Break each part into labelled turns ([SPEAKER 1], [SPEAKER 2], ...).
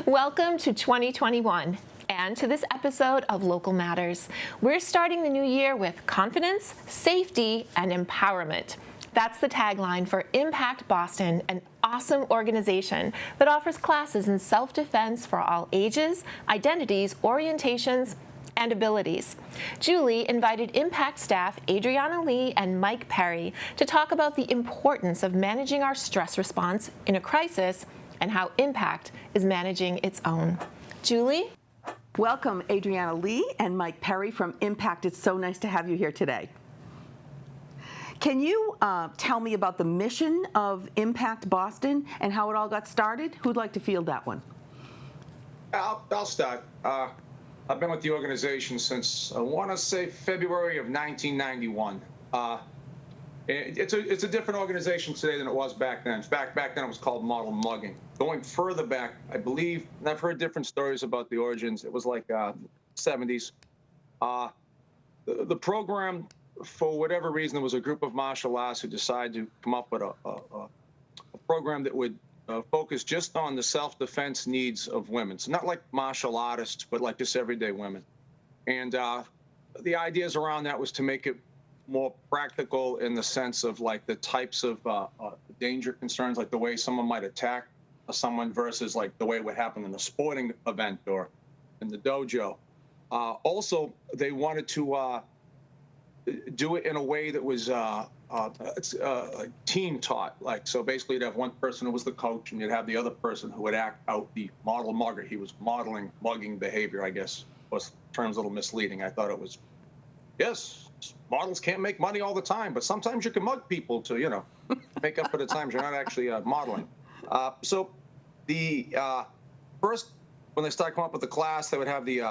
[SPEAKER 1] Welcome to 2021 and to this episode of Local Matters. We're starting the new year with confidence, safety, and empowerment. That's the tagline for Impact Boston, an awesome organization that offers classes in self-defense for all ages, identities, orientations, and abilities. Julie invited Impact staff Adriana Lee and Mike Perry to talk about the importance of managing our stress response in a crisis and how Impact is managing its own. Julie?
[SPEAKER 2] Welcome, Adriana Lee and Mike Perry from Impact. It's so nice to have you here today. Can you tell me about the mission of Impact Boston and how it all got started? Who'd like to field that one?
[SPEAKER 3] I'll start. I've been with the organization since, I want to say, February of 1991. It's a different organization today than it was back then. Back then it was called Model Mugging. Going further back, I believe, and I've heard different stories about the origins, it was like 70s. The program, for whatever reason, there was a group of martial artists who decided to come up with a program that would focus just on the self-defense needs of women. So not like martial artists, but like just everyday women. And the ideas around that was to make it more practical in the sense of like the types of danger concerns, like the way someone might attack someone versus like the way it would happen in a sporting event or in the dojo. Also, they wanted to do it in a way that was team taught. Like, so basically you'd have one person who was the coach and you'd have the other person who would act out the model mugger. He was modeling mugging behavior, I guess. Was terms a little misleading. I thought it was, yes, models can't make money all the time, but sometimes you can mug people to, make up for the times you're not actually modeling. So the first, when they started coming up with the class, they would have the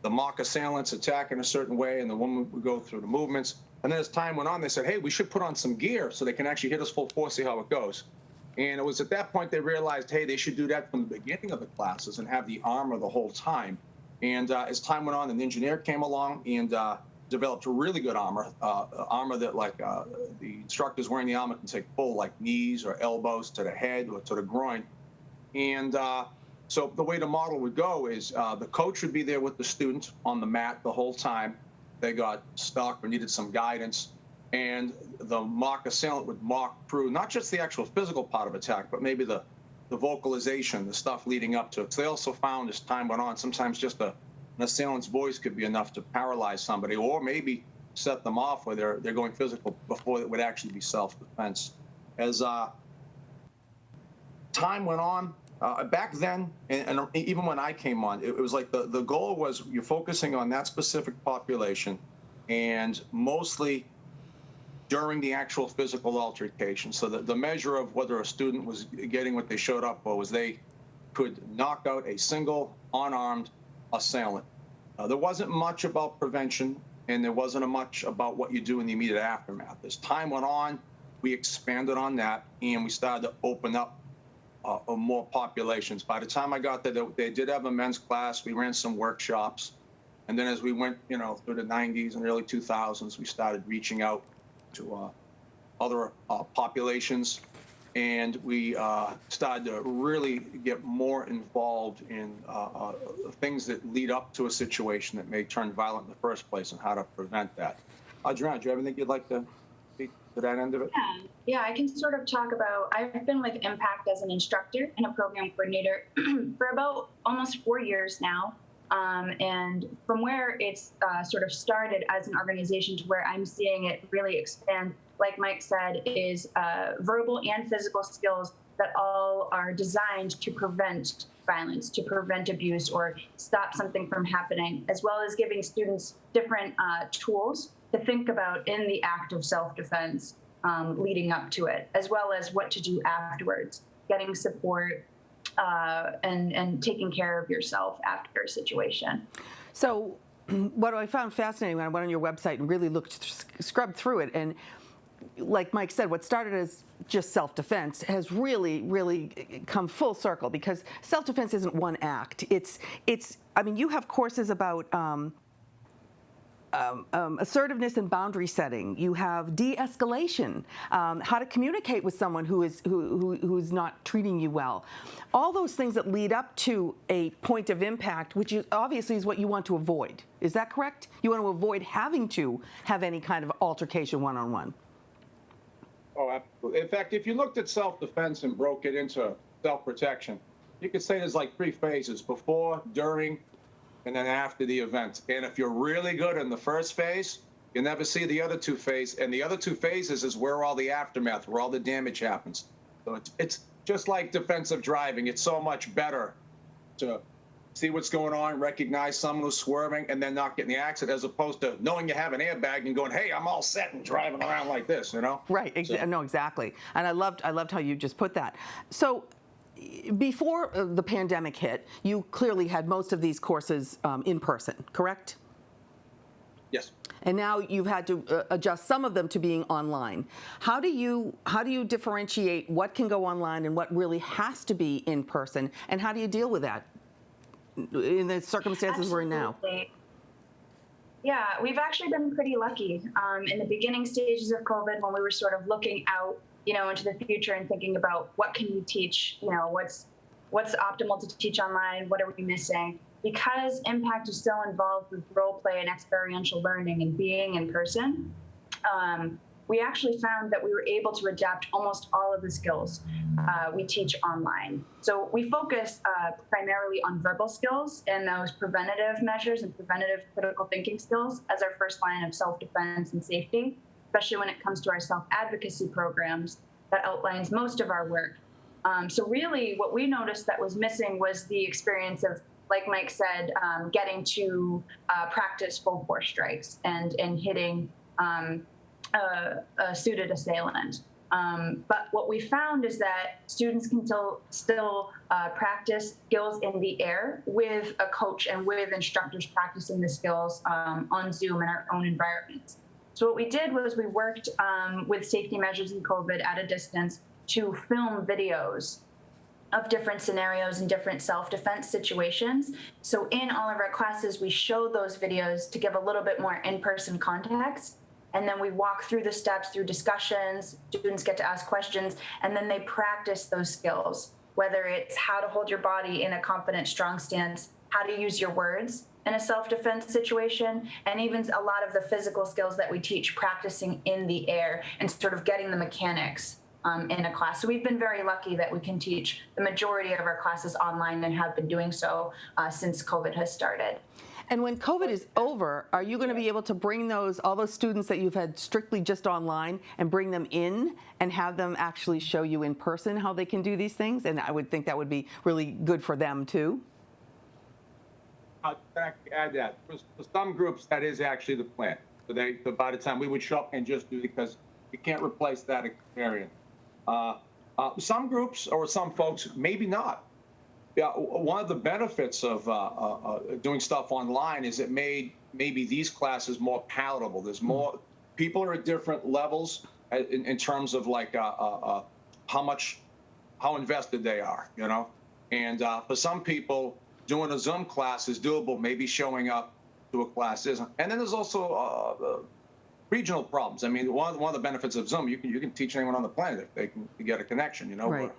[SPEAKER 3] mock assailants attack in a certain way, and the woman would go through the movements. And then as time went on, they said, hey, we should put on some gear so they can actually hit us full force, see how it goes. And it was at that point they realized, hey, they should do that from the beginning of the classes and have the armor the whole time. And as time went on, an engineer came along and developed really good armor, armor that like the instructors wearing the armor can take full like knees or elbows to the head or to the groin. And so the way the model would go is the coach would be there with the student on the mat the whole time. They got stuck or needed some guidance, and the mock assailant would mock through not just the actual physical part of attack, but maybe the vocalization, the stuff leading up to it. So they also found as time went on, sometimes just an assailant's voice could be enough to paralyze somebody, or maybe set them off where they're going physical before it would actually be self-defense. As time went on, back then, and even when I came on, it was like the goal was you're focusing on that specific population, and mostly during the actual physical altercation. So the measure of whether a student was getting what they showed up for was they could knock out a single unarmed assailant. There wasn't much about prevention, and there wasn't much about what you do in the immediate aftermath. As time went on, we expanded on that, and we started to open up more populations. By the time I got there, they did have a men's class. We ran some workshops. And then as we went, through the 90s and early 2000s, we started reaching out to other populations. And we started to really get more involved in things that lead up to a situation that may turn violent in the first place and how to prevent that. Adriana, do you have anything you'd like to speak to that end of it?
[SPEAKER 4] Yeah, I can sort of talk about, I've been with Impact as an instructor and a program coordinator for about almost 4 years now. And from where it's sort of started as an organization to where I'm seeing it really expand, like Mike said, is verbal and physical skills that all are designed to prevent violence, to prevent abuse, or stop something from happening, as well as giving students different tools to think about in the act of self-defense leading up to it, as well as what to do afterwards, getting support and taking care of yourself after a situation.
[SPEAKER 2] So what I found fascinating when I went on your website and really scrubbed through it, and like Mike said, what started as just self-defense has really come full circle, because self-defense isn't one act. I mean, you have courses about assertiveness and boundary setting. You have de-escalation, how to communicate with someone who's not treating you well. All those things that lead up to a point of impact, which obviously is what you want to avoid. Is that correct? You want to avoid having to have any kind of altercation one-on-one.
[SPEAKER 3] Oh, absolutely. In fact, if you looked at self-defense and broke it into self-protection, you could say there's like 3 phases: before, during, and then after the event. And if you're really good in the first phase, you'll never see the other 2 phases. And the other 2 phases is where all the aftermath, where all the damage happens. So it's just like defensive driving. It's so much better to see what's going on, recognize someone who's swerving, and then not get in the accident, as opposed to knowing you have an airbag and going, hey, I'm all set, and driving around like this, you know?
[SPEAKER 2] Right, no, exactly. And I loved how you just put that. So before the pandemic hit, you clearly had most of these courses in person, correct?
[SPEAKER 3] Yes.
[SPEAKER 2] And now you've had to adjust some of them to being online. How do you differentiate what can go online and what really has to be in person, and how do you deal with that in the circumstances we're in now?
[SPEAKER 4] Yeah, we've actually been pretty lucky. In the beginning stages of COVID, when we were sort of looking out, into the future and thinking about what can we teach, what's optimal to teach online, what are we missing? Because Impact is still involved with role play and experiential learning and being in person, we actually found that we were able to adapt almost all of the skills we teach online. So we focus primarily on verbal skills and those preventative measures and preventative critical thinking skills as our first line of self-defense and safety, especially when it comes to our self-advocacy programs that outlines most of our work. So really what we noticed that was missing was the experience of, like Mike said, getting to practice full force strikes and hitting a suited assailant. But what we found is that students can still practice skills in the air with a coach and with instructors practicing the skills on Zoom in our own environments. So what we did was we worked with safety measures in COVID at a distance to film videos of different scenarios and different self-defense situations. So in all of our classes, we showed those videos to give a little bit more in-person context. And then we walk through the steps through discussions, students get to ask questions, and then they practice those skills, whether it's how to hold your body in a confident, strong stance, how to use your words in a self-defense situation, and even a lot of the physical skills that we teach, practicing in the air and sort of getting the mechanics in a class. So we've been very lucky that we can teach the majority of our classes online and have been doing so since COVID has started.
[SPEAKER 2] And when COVID is over, are you going to be able to bring all those students that you've had strictly just online and bring them in and have them actually show you in person how they can do these things? And I would think that would be really good for them too.
[SPEAKER 3] I'll add that. For some groups, that is actually the plan. So by the time we would show up and just do it, because you can't replace that experience. Some groups or some folks, maybe not. Yeah, one of the benefits of doing stuff online is it made maybe these classes more palatable. There's more people are at different levels in terms of like how invested they are, And for some people, doing a Zoom class is doable. Maybe showing up to a class isn't. And then there's also regional problems. I mean, one of the benefits of Zoom, you can teach anyone on the planet if they can get a connection.
[SPEAKER 2] Right.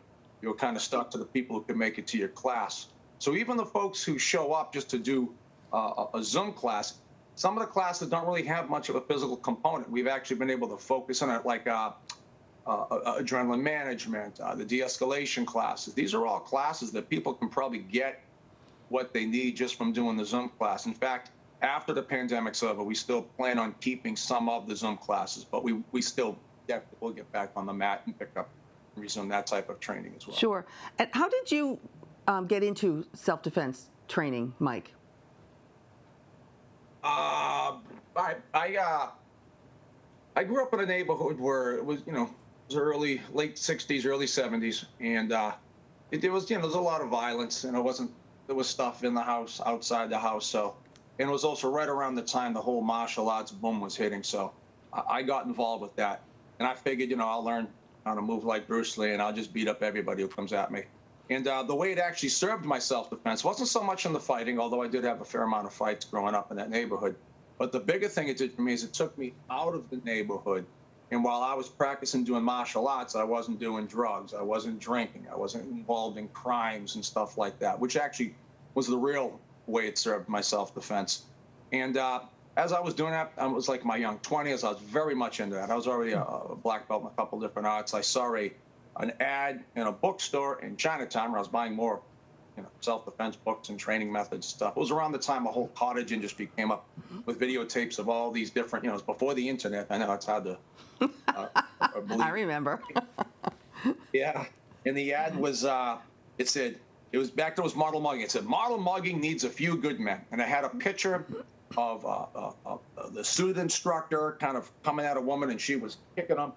[SPEAKER 3] You're kind of stuck to the people who can make it to your class. So even the folks who show up just to do a Zoom class, some of the classes don't really have much of a physical component. We've actually been able to focus on it, like adrenaline management, the de-escalation classes. These are all classes that people can probably get what they need just from doing the Zoom class. In fact, after the pandemic's over, we still plan on keeping some of the Zoom classes, but we still will get back on the mat and pick up and resume that type of training as well. Sure.
[SPEAKER 2] And how did you get into self-defense training, Mike?
[SPEAKER 3] I grew up in a neighborhood where it was, late 60s, early 70s, and there was a lot of violence, and there was stuff in the house, outside the house, so. And it was also right around the time the whole martial arts boom was hitting, so I got involved with that. And I figured, I'll learn how to move like Bruce Lee, and I'll just beat up everybody who comes at me. And the way it actually served my self-defense wasn't so much in the fighting, although I did have a fair amount of fights growing up in that neighborhood. But the bigger thing it did for me is it took me out of the neighborhood. And while I was practicing doing martial arts, I wasn't doing drugs. I wasn't drinking. I wasn't involved in crimes and stuff like that, which actually was the real way it served my self-defense. And as I was doing that, I was like my young 20s. I was very much into that. I was already a black belt in a couple different arts. I saw an ad in a bookstore in Chinatown where I was buying more self-defense books and training methods stuff. It was around the time the whole cottage industry came up with videotapes of all these different, it was before the internet. I know it's hard to believe.
[SPEAKER 2] I remember.
[SPEAKER 3] Yeah. And the ad was, it said, it was back to those model mugging. It said, model mugging needs a few good men. And I had a picture of the student instructor kind of coming at a woman, and she was kicking him.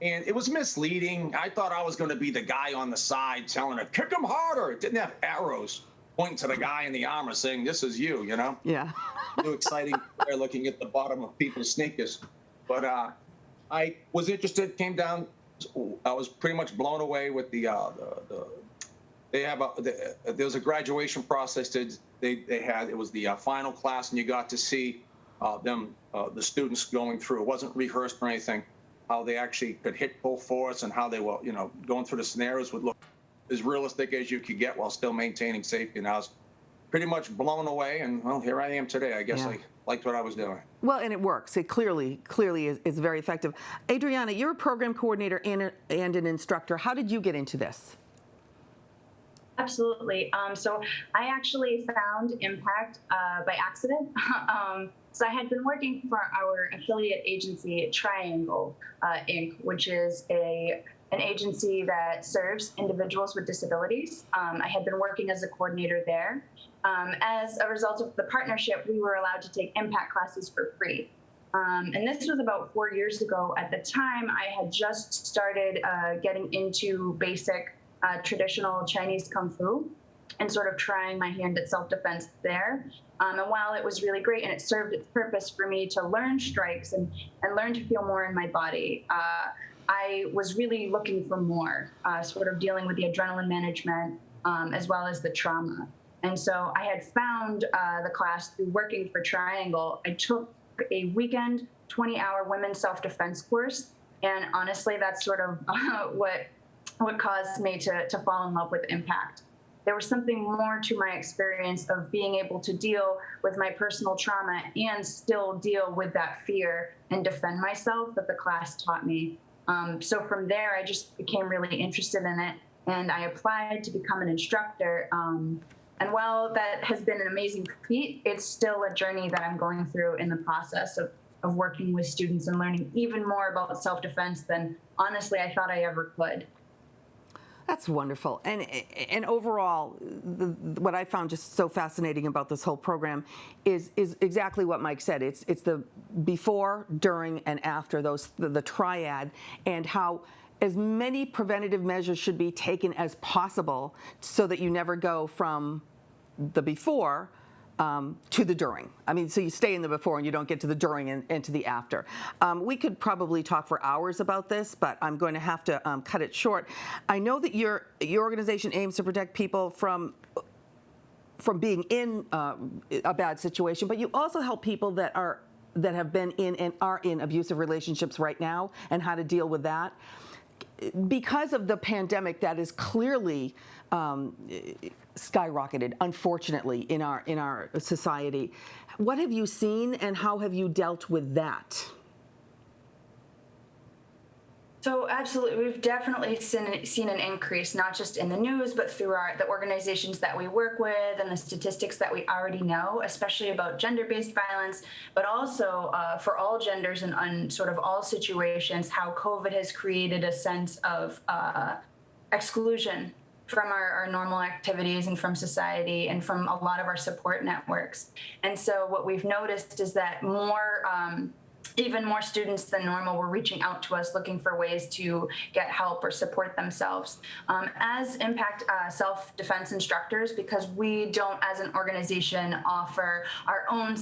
[SPEAKER 3] And it was misleading. I thought I was going to be the guy on the side telling her, kick him harder. It didn't have arrows pointing to the guy in the armor saying, this is you,
[SPEAKER 2] Yeah.
[SPEAKER 3] Too exciting there looking at the bottom of people's sneakers. But I was interested, came down. I was pretty much blown away with there was a graduation process they had. It was the final class, and you got to see the students going through. It wasn't rehearsed or anything. How they actually could hit full force and how they were, going through the scenarios would look as realistic as you could get while still maintaining safety. And I was pretty much blown away. And well, here I am today. I guess I liked what I was doing.
[SPEAKER 2] Well, and it works. It clearly is very effective. Adriana, you're a program coordinator and an instructor. How did you get into this?
[SPEAKER 4] Absolutely. So I actually found Impact by accident. So I had been working for our affiliate agency, Triangle Inc., which is an agency that serves individuals with disabilities. I had been working as a coordinator there. As a result of the partnership, we were allowed to take Impact classes for free. And this was about 4 years ago. At the time, I had just started getting into basic traditional Chinese Kung Fu and sort of trying my hand at self-defense there. And while it was really great and it served its purpose for me to learn strikes and learn to feel more in my body, I was really looking for more, sort of dealing with the adrenaline management as well as the trauma. And so I had found the class through working for Triangle. I took a weekend 20-hour women's self-defense course. And honestly, that's sort of what caused me to fall in love with Impact. There was something more to my experience of being able to deal with my personal trauma and still deal with that fear and defend myself that the class taught me. So from there, I just became really interested in it, and I applied to become an instructor. And while that has been an amazing feat, it's still a journey that I'm going through in the process of working with students and learning even more about self-defense than honestly I thought I ever could.
[SPEAKER 2] That's wonderful. And overall, what I found just so fascinating about this whole program is exactly what Mike said. It's the before, during, and after, the triad, and how as many preventative measures should be taken as possible so that you never go from the before to the during. I mean, so you stay in the before and you don't get to the during and to the after. We could probably talk for hours about this, but I'm going to have to cut it short. I know that your organization aims to protect people from being in a bad situation, but you also help people that have been in and are in abusive relationships right now and how to deal with that. Because of the pandemic, that is clearly skyrocketed, unfortunately, in our society. What have you seen, and how have you dealt with that?
[SPEAKER 4] So absolutely, we've definitely seen an increase, not just in the news, but through the organizations that we work with and the statistics that we already know, especially about gender-based violence, but also for all genders and sort of all situations, how COVID has created a sense of exclusion from our normal activities and from society and from a lot of our support networks. And so what we've noticed is that even more students than normal were reaching out to us looking for ways to get help or support themselves. As Impact self-defense instructors, because we don't, as an organization, offer our own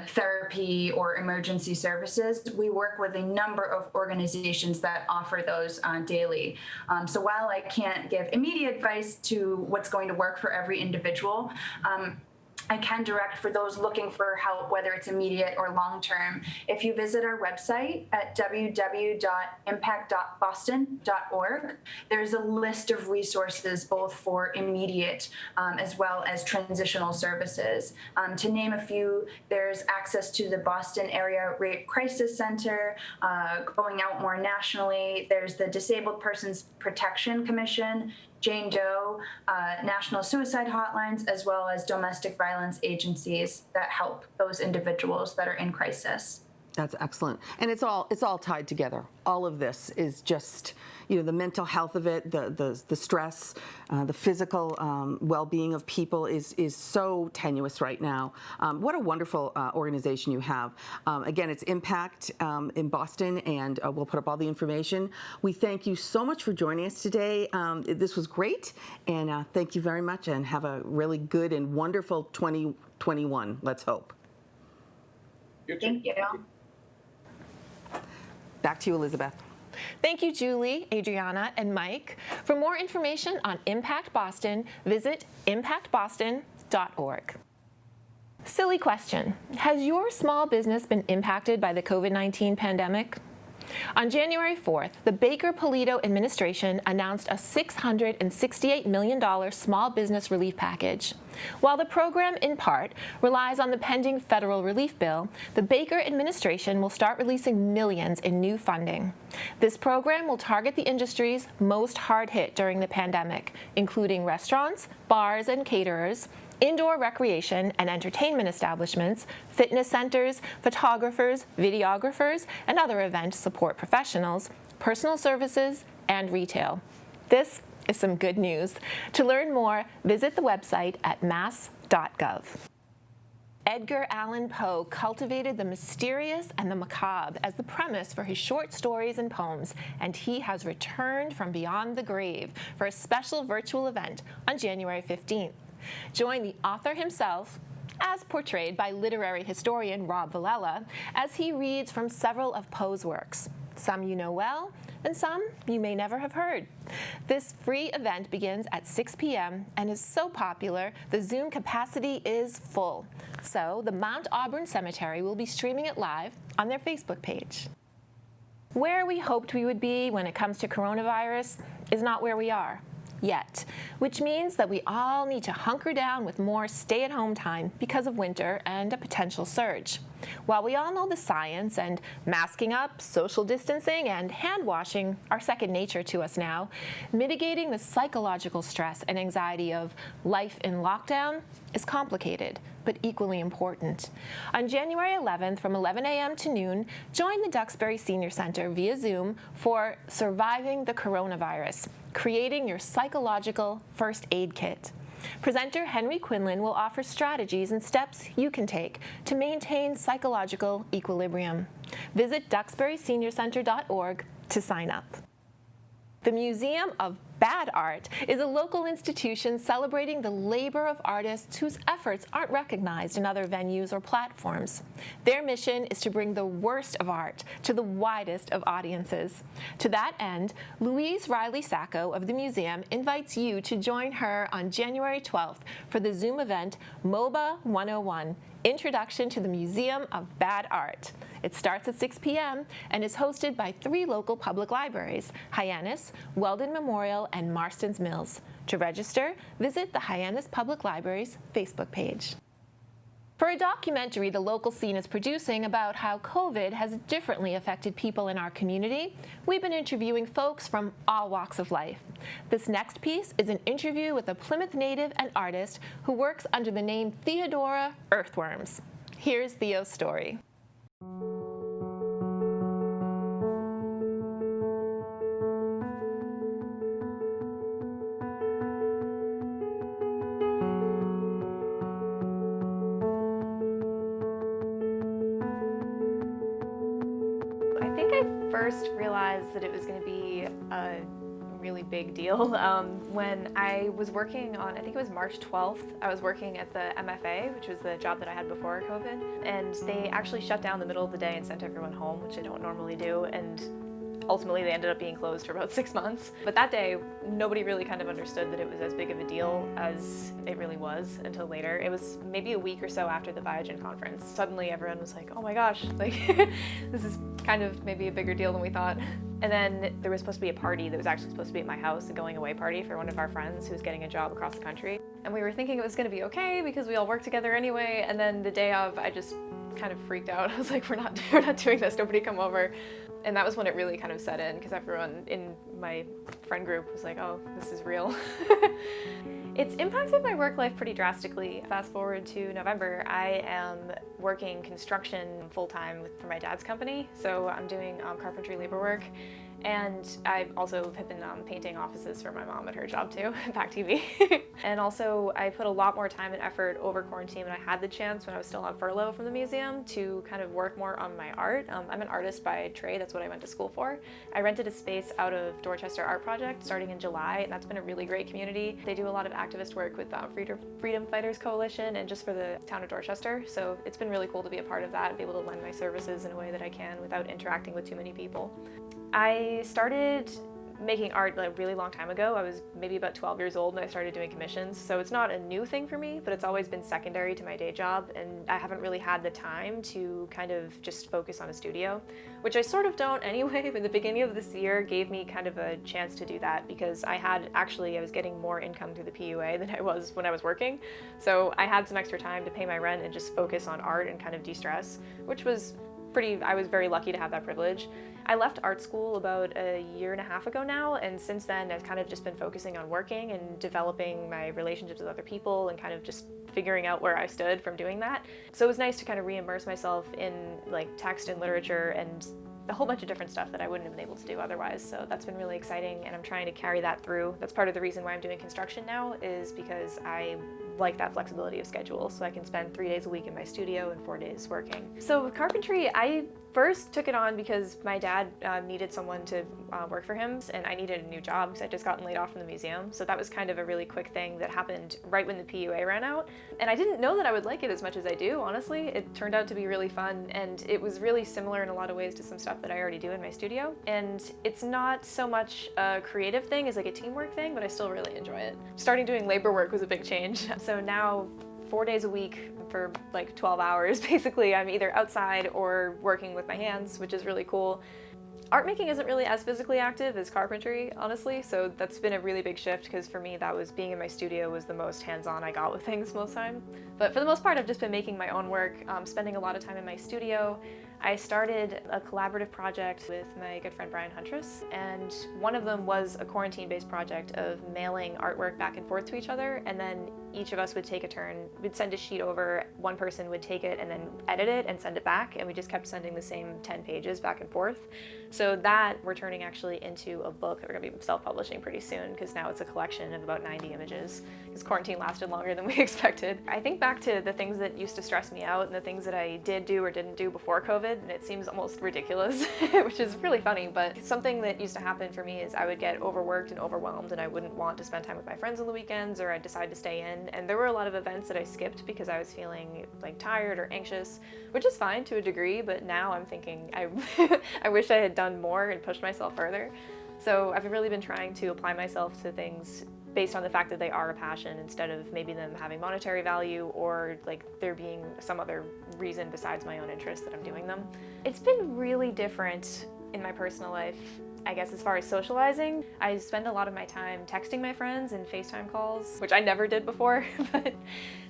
[SPEAKER 4] therapy or emergency services, we work with a number of organizations that offer those daily. So while I can't give immediate advice to what's going to work for every individual, I can direct for those looking for help, whether it's immediate or long-term. If you visit our website at www.impact.boston.org, there's a list of resources both for immediate as well as transitional services. To name a few, there's access to the Boston Area Rape Crisis Center, going out more nationally. There's the Disabled Persons Protection Commission, Jane Doe, national suicide hotlines, as well as domestic violence agencies that help those individuals that are in crisis.
[SPEAKER 2] That's excellent. And it's all tied together. All of this is just, the mental health of it, the stress, the physical well-being of people is so tenuous right now. What a wonderful organization you have. Again, it's Impact in Boston, and we'll put up all the information. We thank you so much for joining us today. This was great, and thank you very much, and have a really good and wonderful 2021, let's hope.
[SPEAKER 4] Thank you.
[SPEAKER 2] Back to you, Elizabeth.
[SPEAKER 1] Thank you, Julie, Adriana, and Mike. For more information on Impact Boston, visit impactboston.org. Silly question. Has your small business been impacted by the COVID-19 pandemic? On January 4th, the Baker-Polito administration announced a $668 million small business relief package. While the program, in part, relies on the pending federal relief bill, the Baker administration will start releasing millions in new funding. This program will target the industries most hard hit during the pandemic, including restaurants, bars and caterers, indoor recreation and entertainment establishments, fitness centers, photographers, videographers, and other event support professionals, personal services, and retail. This is some good news. To learn more, visit the website at mass.gov. Edgar Allan Poe cultivated the mysterious and the macabre as the premise for his short stories and poems, and he has returned from beyond the grave for a special virtual event on January 15th. Join the author himself, as portrayed by literary historian Rob Villella, as he reads from several of Poe's works. Some you know well, and some you may never have heard. This free event begins at 6 p.m. and is so popular, the Zoom capacity is full. So the Mount Auburn Cemetery will be streaming it live on their Facebook page. Where we hoped we would be when it comes to coronavirus is not where we are yet, which means that we all need to hunker down with more stay-at-home time because of winter and a potential surge. While we all know the science and masking up, social distancing, and hand washing are second nature to us now, mitigating the psychological stress and anxiety of life in lockdown is complicated, but equally important. On January 11th from 11 a.m. to noon, join the Duxbury Senior Center via Zoom for Surviving the Coronavirus, Creating Your Psychological First Aid Kit. Presenter Henry Quinlan will offer strategies and steps you can take to maintain psychological equilibrium. Visit duxburyseniorcenter.org to sign up. The Museum of Bad Art is a local institution celebrating the labor of artists whose efforts aren't recognized in other venues or platforms. Their mission is to bring the worst of art to the widest of audiences. To that end, Louise Riley Sacco of the museum invites you to join her on January 12th for the Zoom event MOBA 101, Introduction to the Museum of Bad Art. It starts at 6 p.m. and is hosted by 3 local public libraries, Hyannis, Weldon Memorial, and Marston's Mills. To register, visit the Hyannis Public Library's Facebook page. For a documentary the local scene is producing about how COVID has differently affected people in our community, we've been interviewing folks from all walks of life. This next piece is an interview with a Plymouth native and artist who works under the name Theo Dora Earthwurms. Here's Theo's story.
[SPEAKER 5] First realized that it was going to be a really big deal when I was working on, I think it was March 12th, I was working at the MFA, which was the job that I had before COVID, and they actually shut down the middle of the day and sent everyone home, which I don't normally do, and ultimately they ended up being closed for about 6 months. But that day, nobody really kind of understood that it was as big of a deal as it really was until later. It was maybe a week or so after the Biogen conference. Suddenly everyone was like, oh my gosh, like this is kind of maybe a bigger deal than we thought. And then there was supposed to be a party that was actually supposed to be at my house, a going away party for one of our friends who was getting a job across the country. And we were thinking it was going to be okay because we all work together anyway. And then the day of, I just kind of freaked out. I was like, we're not doing this, nobody come over. And that was when it really kind of set in, because everyone in my friend group was like, oh, this is real. It's impacted my work life pretty drastically. Fast forward to November, I am working construction full-time for my dad's company. So I'm doing carpentry labor work. And I also have been painting offices for my mom at her job too, Back TV. And also I put a lot more time and effort over quarantine when I had the chance when I was still on furlough from the museum to kind of work more on my art. I'm an artist by trade, that's what I went to school for. I rented a space out of Dorchester Art Project starting in July, and that's been a really great community. They do a lot of activist work with Freedom Fighters Coalition and just for the town of Dorchester. So it's been really cool to be a part of that and be able to lend my services in a way that I can without interacting with too many people. I started making art a really long time ago. I was maybe about 12 years old and I started doing commissions. So it's not a new thing for me, but it's always been secondary to my day job. And I haven't really had the time to kind of just focus on a studio, which I sort of don't anyway, but the beginning of this year gave me kind of a chance to do that because I was getting more income through the PUA than I was when I was working. So I had some extra time to pay my rent and just focus on art and kind of de-stress, which was I was very lucky to have that privilege. I left art school about a year and a half ago now, and since then I've kind of just been focusing on working and developing my relationships with other people and kind of just figuring out where I stood from doing that. So it was nice to kind of re-immerse myself in like text and literature and a whole bunch of different stuff that I wouldn't have been able to do otherwise. So that's been really exciting, and I'm trying to carry that through. That's part of the reason why I'm doing construction now, is because I like that flexibility of schedule, so I can spend 3 days a week in my studio and 4 days working. So with carpentry, I first took it on because my dad needed someone to work for him, and I needed a new job because I'd just gotten laid off from the museum. So that was kind of a really quick thing that happened right when the PUA ran out. And I didn't know that I would like it as much as I do, honestly. It turned out to be really fun, and it was really similar in a lot of ways to some stuff that I already do in my studio. And it's not so much a creative thing as like a teamwork thing, but I still really enjoy it. Starting doing labor work was a big change. So now 4 days a week for like 12 hours, basically, I'm either outside or working with my hands, which is really cool. Art making isn't really as physically active as carpentry, honestly, so that's been a really big shift because for me that was being in my studio was the most hands-on I got with things most time. But for the most part, I've just been making my own work, spending a lot of time in my studio. I started a collaborative project with my good friend Brian Huntress, and one of them was a quarantine-based project of mailing artwork back and forth to each other, and then each of us would take a turn. We'd send a sheet over, one person would take it and then edit it and send it back, and we just kept sending the same 10 pages back and forth. So that we're turning actually into a book that we're going to be self-publishing pretty soon, because now it's a collection of about 90 images, because quarantine lasted longer than we expected. I think back to the things that used to stress me out and the things that I did do or didn't do before COVID, and it seems almost ridiculous, which is really funny, but something that used to happen for me is I would get overworked and overwhelmed, and I wouldn't want to spend time with my friends on the weekends, or I'd decide to stay in. And there were a lot of events that I skipped because I was feeling like tired or anxious, which is fine to a degree, but now I'm thinking I wish I had done more and pushed myself further. So I've really been trying to apply myself to things based on the fact that they are a passion instead of maybe them having monetary value or like there being some other reason besides my own interest that I'm doing them. It's been really different in my personal life. I guess as far as socializing, I spend a lot of my time texting my friends and FaceTime calls, which I never did before, but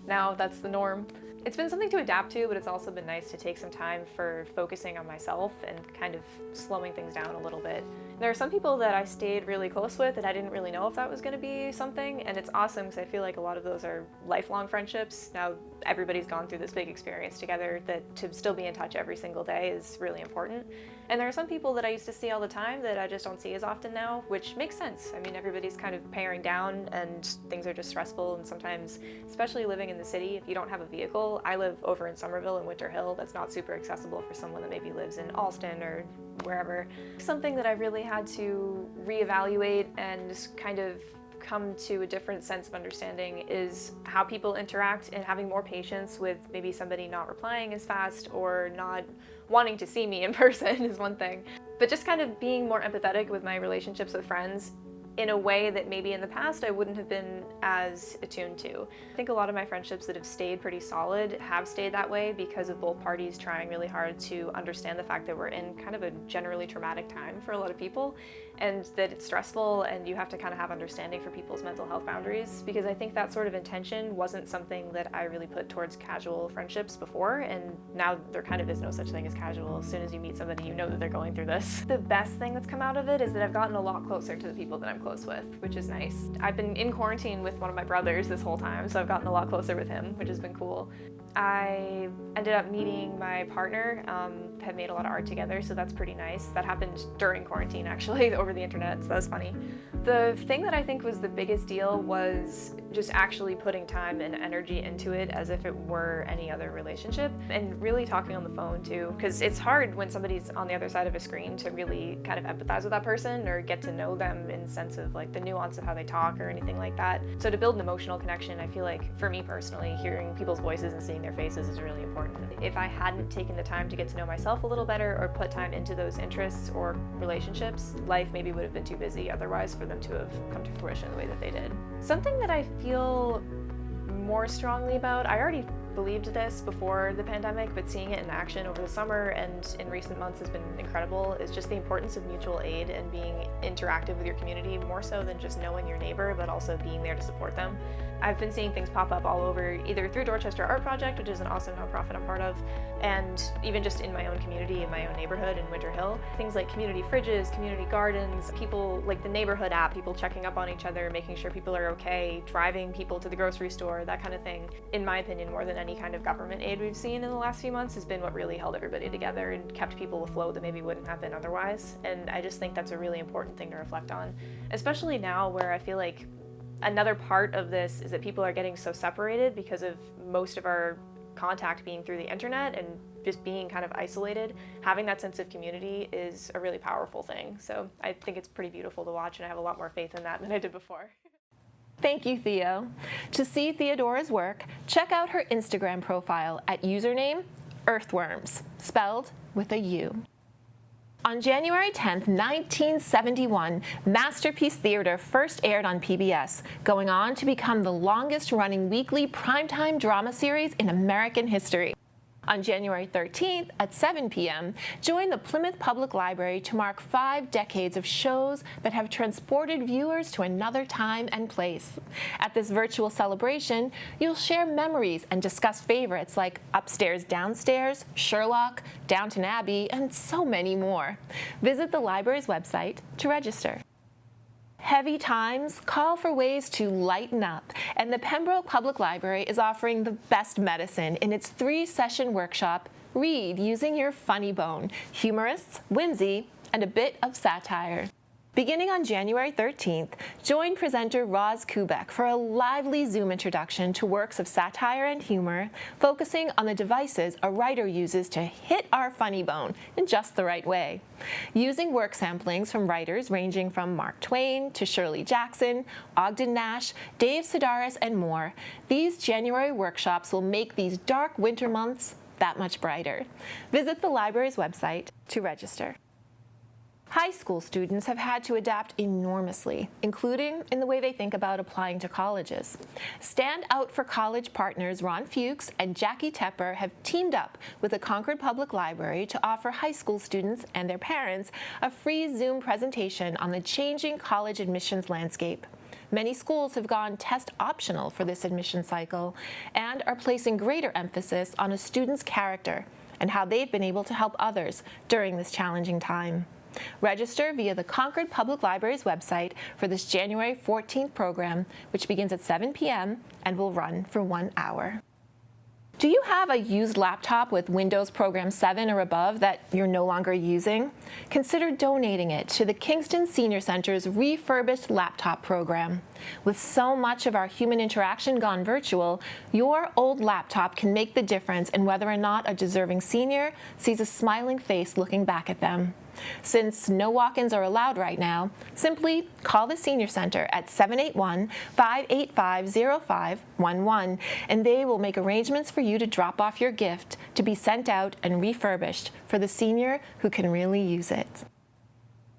[SPEAKER 5] now that's the norm. It's been something to adapt to, but it's also been nice to take some time for focusing on myself and kind of slowing things down a little bit. There are some people that I stayed really close with and I didn't really know if that was going to be something, and it's awesome because I feel like a lot of those are lifelong friendships. Now everybody's gone through this big experience together, that to still be in touch every single day is really important. And there are some people that I used to see all the time that I just don't see as often now, which makes sense. I mean, everybody's kind of paring down and things are just stressful, and sometimes, especially living in the city, if you don't have a vehicle, I live over in Somerville and Winter Hill, that's not super accessible for someone that maybe lives in Alston or wherever. Something that I really had to reevaluate and kind of come to a different sense of understanding is how people interact, and having more patience with maybe somebody not replying as fast or not wanting to see me in person is one thing. But just kind of being more empathetic with my relationships with friends in a way that maybe in the past I wouldn't have been as attuned to. I think a lot of my friendships that have stayed pretty solid have stayed that way because of both parties trying really hard to understand the fact that we're in kind of a generally traumatic time for a lot of people, and that it's stressful and you have to kind of have understanding for people's mental health boundaries, because I think that sort of intention wasn't something that I really put towards casual friendships before, and now there kind of is no such thing as casual. As soon as you meet somebody, you know that they're going through this. The best thing that's come out of it is that I've gotten a lot closer to the people that I'm close with, which is nice. I've been in quarantine with one of my brothers this whole time, so I've gotten a lot closer with him, which has been cool. I ended up meeting my partner, have made a lot of art together, so that's pretty nice. That happened during quarantine, actually, over the internet, so that was funny. The thing that I think was the biggest deal was just actually putting time and energy into it as if it were any other relationship, and really talking on the phone too, because it's hard when somebody's on the other side of a screen to really kind of empathize with that person or get to know them in the sense of like the nuance of how they talk or anything like that. So to build an emotional connection, I feel like for me personally, hearing people's voices and seeing their faces is really important. If I hadn't taken the time to get to know myself a little better or put time into those interests or relationships, life maybe would have been too busy otherwise for them to have come to fruition the way that they did. Something that I feel more strongly about, I already believed this before the pandemic, but seeing it in action over the summer and in recent months has been incredible, is just the importance of mutual aid and being interactive with your community, more so than just knowing your neighbor, but also being there to support them. I've been seeing things pop up all over, either through Dorchester Art Project, which is an awesome nonprofit I'm part of, and even just in my own community, in my own neighborhood in Winter Hill. Things like community fridges, community gardens, people like the neighborhood app, people checking up on each other, making sure people are okay, driving people to the grocery store, that kind of thing. In my opinion, more than any kind of government aid we've seen in the last few months has been what really held everybody together and kept people afloat that maybe wouldn't have been otherwise. And I just think that's a really important thing to reflect on, especially now where I feel like another part of this is that people are getting so separated because of most of our contact being through the internet and just being kind of isolated. Having that sense of community is a really powerful thing. So I think it's pretty beautiful to watch, and I have a lot more faith in that than I did before.
[SPEAKER 1] Thank you, Theo. To see Theodora's work, check out her Instagram profile at username Earthwurms, spelled with a U. On January 10th, 1971, Masterpiece Theater first aired on PBS, going on to become the longest-running weekly primetime drama series in American history. On January 13th at 7 p.m., join the Plymouth Public Library to mark 5 decades of shows that have transported viewers to another time and place. At this virtual celebration, you'll share memories and discuss favorites like Upstairs, Downstairs, Sherlock, Downton Abbey, and so many more. Visit the library's website to register. Heavy times call for ways to lighten up, and the Pembroke Public Library is offering the best medicine in its 3-session workshop, Read Using Your Funny Bone, humorous, whimsy, and a bit of satire. Beginning on January 13th, join presenter Roz Kubek for a lively Zoom introduction to works of satire and humor, focusing on the devices a writer uses to hit our funny bone in just the right way. Using work samplings from writers ranging from Mark Twain to Shirley Jackson, Ogden Nash, Dave Sedaris, and more, these January workshops will make these dark winter months that much brighter. Visit the library's website to register. High school students have had to adapt enormously, including in the way they think about applying to colleges. Stand Out for College partners Ron Fuchs and Jackie Tepper have teamed up with the Concord Public Library to offer high school students and their parents a free Zoom presentation on the changing college admissions landscape. Many schools have gone test optional for this admission cycle and are placing greater emphasis on a student's character and how they've been able to help others during this challenging time. Register via the Concord Public Library's website for this January 14th program, which begins at 7 p.m. and will run for 1 hour. Do you have a used laptop with Windows Program 7 or above that you're no longer using? Consider donating it to the Kingston Senior Center's refurbished laptop program. With so much of our human interaction gone virtual, your old laptop can make the difference in whether or not a deserving senior sees a smiling face looking back at them. Since no walk-ins are allowed right now, simply call the Senior Center at 781-585-0511, and they will make arrangements for you to drop off your gift to be sent out and refurbished for the senior who can really use it.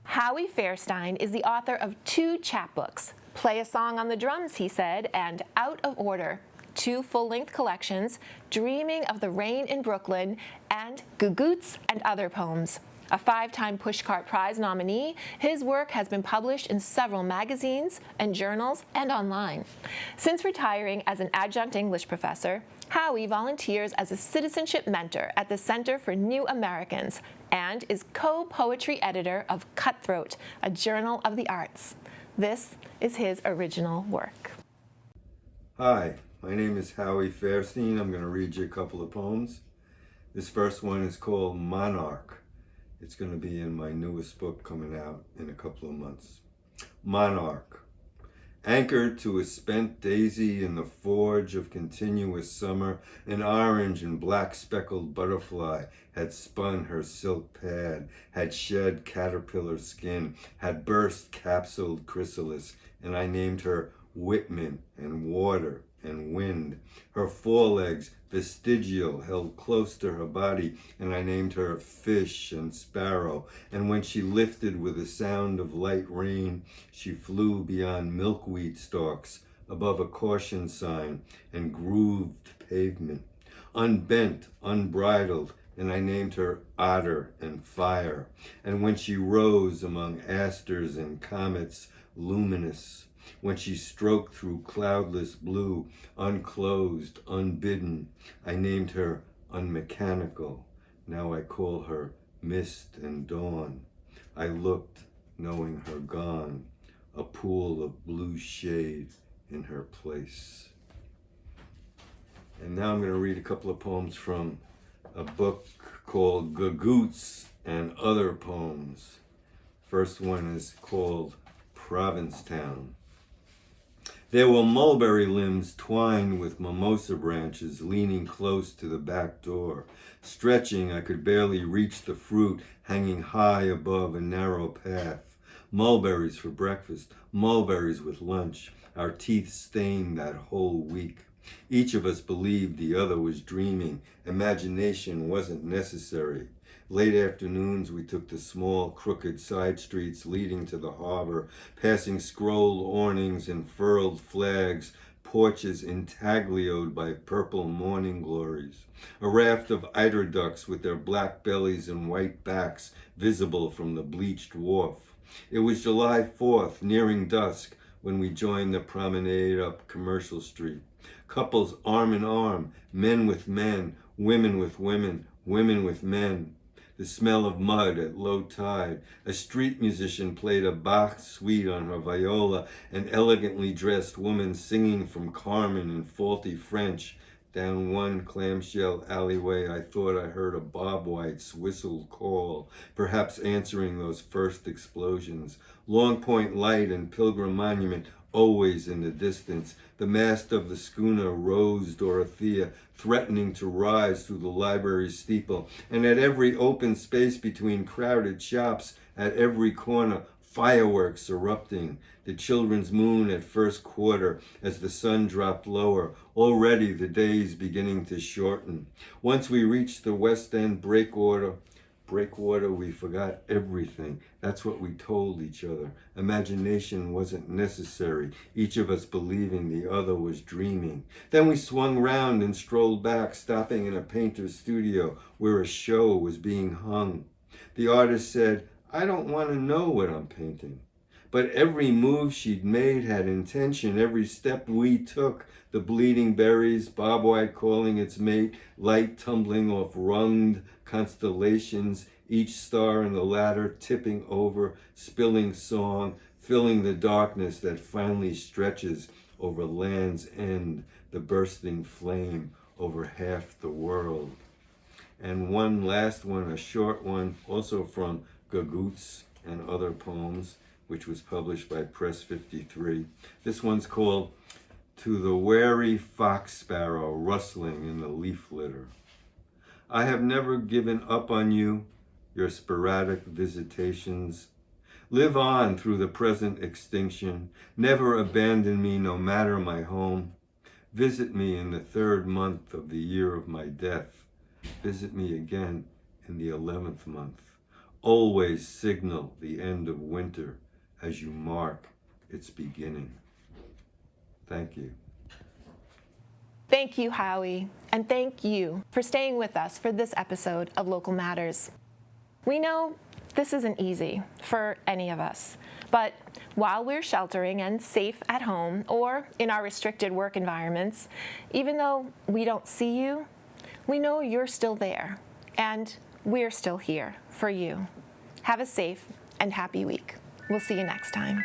[SPEAKER 1] Howie Fairstein is the author of 2 chapbooks, Play a Song on the Drums, he said, and Out of Order, 2 full-length collections, Dreaming of the Rain in Brooklyn, and Gugoots and Other Poems. A 5-time Pushcart Prize nominee, his work has been published in several magazines and journals and online. Since retiring as an adjunct English professor, Howie volunteers as a citizenship mentor at the Center for New Americans and is co-poetry editor of Cutthroat, a journal of the arts. This is his original work.
[SPEAKER 6] Hi, my name is Howie Fairstein. I'm going to read you a couple of poems. This first one is called Monarch. It's going to be in my newest book coming out in a couple of months. Monarch. Anchored to a spent daisy in the forge of continuous summer, an orange and black speckled butterfly had spun her silk pad, had shed caterpillar skin, had burst capsuled chrysalis, and I named her Whitman and water and wind. Her forelegs vestigial held close to her body, and I named her fish and sparrow. And when she lifted with a sound of light rain, she flew beyond milkweed stalks, above a caution sign and grooved pavement. Unbent, unbridled, and I named her otter and fire. And when she rose among asters and comets, luminous. When she stroked through cloudless blue, unclosed, unbidden, I named her unmechanical. Now I call her mist and dawn. I looked, knowing her gone, a pool of blue shade in her place. And now I'm going to read a couple of poems from a book called Gugoots and Other Poems. First one is called Provincetown. There were mulberry limbs twined with mimosa branches leaning close to the back door. Stretching, I could barely reach the fruit hanging high above a narrow path. Mulberries for breakfast, mulberries with lunch. Our teeth stained that whole week. Each of us believed the other was dreaming. Imagination wasn't necessary. Late afternoons, we took the small, crooked side streets leading to the harbor, passing scrolled awnings and furled flags, porches intaglioed by purple morning glories. A raft of eider ducks with their black bellies and white backs visible from the bleached wharf. It was July 4th, nearing dusk, when we joined the promenade up Commercial Street. Couples arm in arm, men with men, women with women, women with men. The smell of mud at low tide. A street musician played a Bach suite on her viola, an elegantly dressed woman singing from Carmen in faulty French. Down one clamshell alleyway, I thought I heard a Bob White's whistle call, perhaps answering those first explosions. Long Point Light and Pilgrim Monument always in the distance. The mast of the schooner Rose Dorothea, threatening to rise through the library steeple, and at every open space between crowded shops, at every corner, fireworks erupting. The children's moon at first quarter as the sun dropped lower, already the days beginning to shorten. Once we reached the West End breakwater, we forgot everything. That's what we told each other. Imagination wasn't necessary, each of us believing the other was dreaming. Then we swung round and strolled back, stopping in a painter's studio where a show was being hung. The artist said, I don't want to know what I'm painting. But every move she'd made had intention, every step we took, the bleeding berries, Bob White calling its mate, light tumbling off runged constellations, each star in the ladder tipping over, spilling song, filling the darkness that finally stretches over Land's End, the bursting flame over half the world. And one last one, a short one, also from Gugoots and Other Poems, which was published by Press 53. This one's called To the Wary Fox Sparrow Rustling in the Leaf Litter. I have never given up on you, your sporadic visitations. Live on through the present extinction. Never abandon me, no matter my home. Visit me in the 3rd month of the year of my death. Visit me again in the 11th month. Always signal the end of winter as you mark its beginning. Thank you.
[SPEAKER 1] Thank you, Howie, and thank you for staying with us for this episode of Local Matters. We know this isn't easy for any of us, but while we're sheltering and safe at home or in our restricted work environments, even though we don't see you, we know you're still there, and we're still here for you. Have a safe and happy week. We'll see you next time.